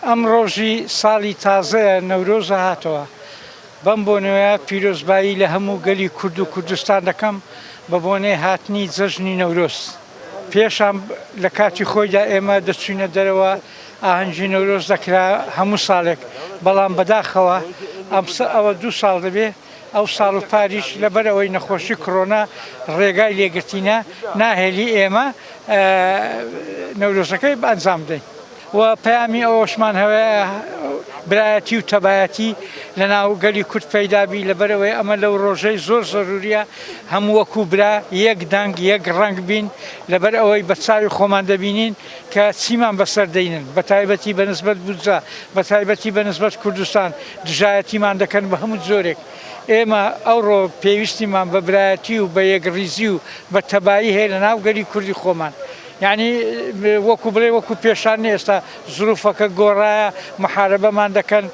ئەم ڕۆژی ساڵی تازەیە نەورۆزە هاتەوە بەم بۆنەوەیە پیرۆزبایی لە هەموو گەلی کورد و کوردستان دەکەم بە بۆنەی هاتنی جەژنی نەورۆز. پێشان لە کاتی خۆیدا ئێمە دەچوینە دەرەوە ئاهەنگی نەورۆز دەکرا هەموو ساڵێک، بەڵام بەداخەوە ئەوە 2 ساڵ دەبێ ئەو ساڵ و پاریش لەبەرەوەی نەخۆشی کۆرۆنا ڕێگای لێگرتینە ناهێلی ئێمە نەورۆزەکەی ئەنجام بدەین. و پەیامی ئەوەشمان هەوەیە برایەتی و تەبایەتی لە ناو گەلی کورد پەیدابی لەبەرەوەی ئەمە لەو ڕۆژەی زۆر زەروریە هەموو وەکو برا یەک دەنگ یەک ڕنگ بین لەبەر ئەوەی بە چاوی خۆمان دەبینین کە چیمان بەسەردەینن بە تایبەتی بەنسبەت بودجە بە تایبەتی بەنسبەت کوردستان دژایەتیمان دەکەن بە هەموو جۆرێک. ئێمە ئەوڕۆ پێویستیمان بە برایەتی و بە یەکڕیزی و بە تەبایی هەیە لە ناو گەلی کوردی خۆمان. یعنی وەکو بڵێ وەکو پێشان ئێستا زروفەکە گۆڕایە محارەبەمان دەکەن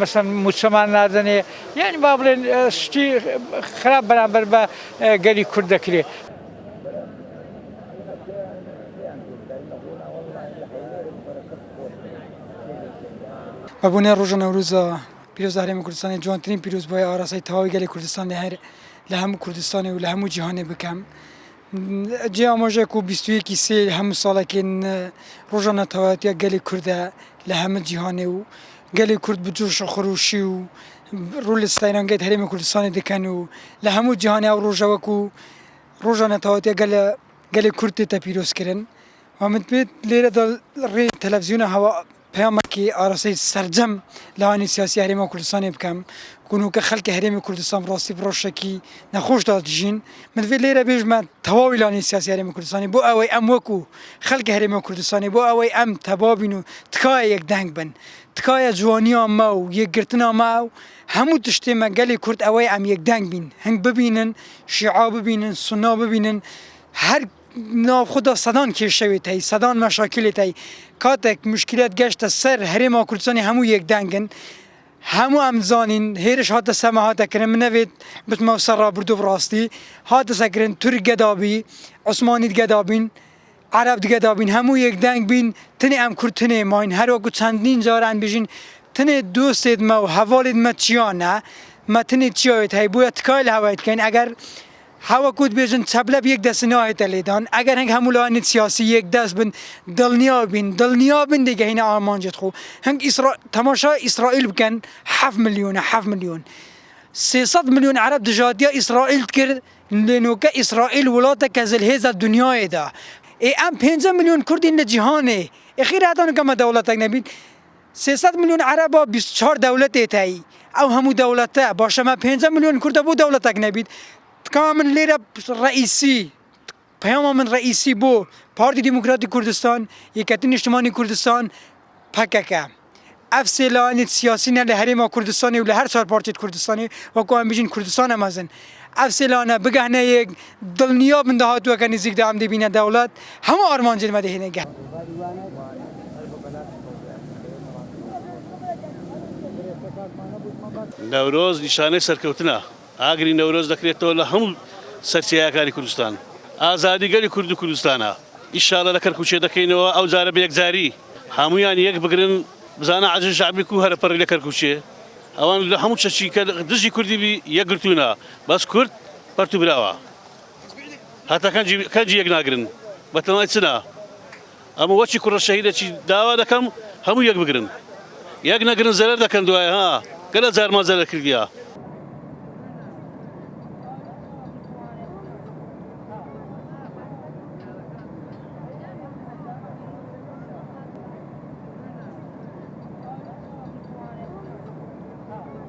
مەسەن موچەمان نادەنێ یعنی با بڵێن شتی خراپ بەرامبەر بە گەلی کورد دەکرێت. بەبوونەی ڕۆژە نەورۆزە پیرۆز هەرێمی کوردستانی جوانترین پیرۆزبووی ئاراستەی تەواوی گەلی کوردستان لە هەموو کوردستانی و لە هەموو جیهانێ بکەم. جێ ئاماژەیەک و 21 سێ هەموو ساڵێکین ڕۆژە نەتەوایەتیە گەلی کووردە لە هەموو جیهانێ و گەلی کورد بجوش و خڕوشی و ڕوو لە ستاینانگەیت هەرێمی کوردستانی دەکەن و لە هەموو جیهانی ئەو ڕۆژەوەک و ڕۆژە نەتەوایەتیە گەلی کورد تێتە پیرۆزکردن و متبێت لێرەدا ڕێ تەلەڤیزیۆنە هەوا پەیامێکی ئاراستەی سەرجەم لەوانی سیاسی هەرێمی کوردستانی بکەم کونوکە خەڵکی هەرێمی کوردستان ڕاستی ڕۆژێکی نەخۆشدا دژین مدوێت لێرە بێژمە تەواوی لانی سیاسی هەرێمی کوردستانی بۆ ئەوەی ئەم وەکو خەڵکی هەرێمی کوردستانی بۆ ئەوەی ئەم تەبابین و تکایە یەک دەنگ بن تکایە جوانیان ما و یەکگرتنا ما و هەموو تشتێمە گەلی کورد ئەوەی ئەم یەک دەنگ بین هەنگ ببینن شیعا ببینن سونا ببینن هەر ناو خدا سەدان کێشەوێت هەی سەدان مەشاکلێت هەی کاتێک مشکلات گەشتە سەر هەرێما کوردستانی هەموو یەک دەنگن هەموو ئەم زانین هێرش هاتە سەمە هاتەکردن من نەوێت بتمە سەر ڕابردوو بڕاستی هاتە سەکردن تورک گەدابی عوسمانیت گەدابین عەرەب گەدابین هەموو یەک دەنگ بین تنێ ئەم کورد تنێ ماین هەر وەکو چەندین جاران بژین تنێ دۆستێت مە و هەواڵێت مە چیانە مە تنێ چیاوێت هەی بۆیە تکای لە هەوایت کەین ئەگەر هەوە کووت بێژن چەبلەب یەک دەست ناهێتە لێدان ئەگەر هەنگ هەموو لایەنێت سیاسی یەک دەست بن دڵنیا بن دەگەهینە ئامانجێت خۆ هەنگ تەماشا ئیسرائیل بکەن 7 ملیۆن 300 ملیۆن عەرەب دژاتیا ئیسرائیل کرد لێنۆکە ئیسرائیل وڵاتێکە زلهێزە دنیایەدا ئەم 5 ملیۆن کوردین لە جیهانێ ئەخیر هاتانەکەمە دەوڵەتێک نەبیت 300 ملیۆن عەرەبە 24 دەوڵەتێت هەی ئەو هەموو دەوڵەتە باشەمە 5 ملیۆن کوردە بۆ دەوڵەتێک نەبیت تکا من لێرە ڕئیسی پەیاما من ڕئیسی بۆ پارتی دیموکراتی کوردستان یەکەتی نیشتمانی کوردستان پەکەکە ئەف سێ لایەنێت سیاسینە لە هەرێما کوردستانی و لە هەر چوار پارتیت کوردستانی وەکو ئەم بژین کوردستانە مەزن ئەف سێ لایەنە بگەهنە یەک دڵنیا بن داهاتووەکە نزیکدا ئەم دەبینە دەوڵەت هەموو ئارمانجێت مە دەهێنە گە نەورۆز نیشانەی سەرکەوتنە ئاگری نەورۆز دەکرێتەوە لە هەموو سەرچیاکانی کوردستان ئازادی گەلی کورد و کوردستانە ئیشاڵە لە کەرکوچێ دەکەینەوە ئەو جارە بە یەکجاری هەمویان یەک بگرن بزانە عەجز شەعبی و هەرەپەڕی لە کەرکوچێ ئەوان لە هەموو چەکی کە دژی کوردی بی یەکگرتوونە بەس کورد پەرتو براوە هەتا کەنجی یەک ناگرن بەتەمای چنە ئەمە وەچی کوڕە شەهیدێکی داوا دەکەم هەموو یەک بگرن یەک نەگرن زەرەر دەکەن دوایە ها گەلە جارمان زەرەر کردیە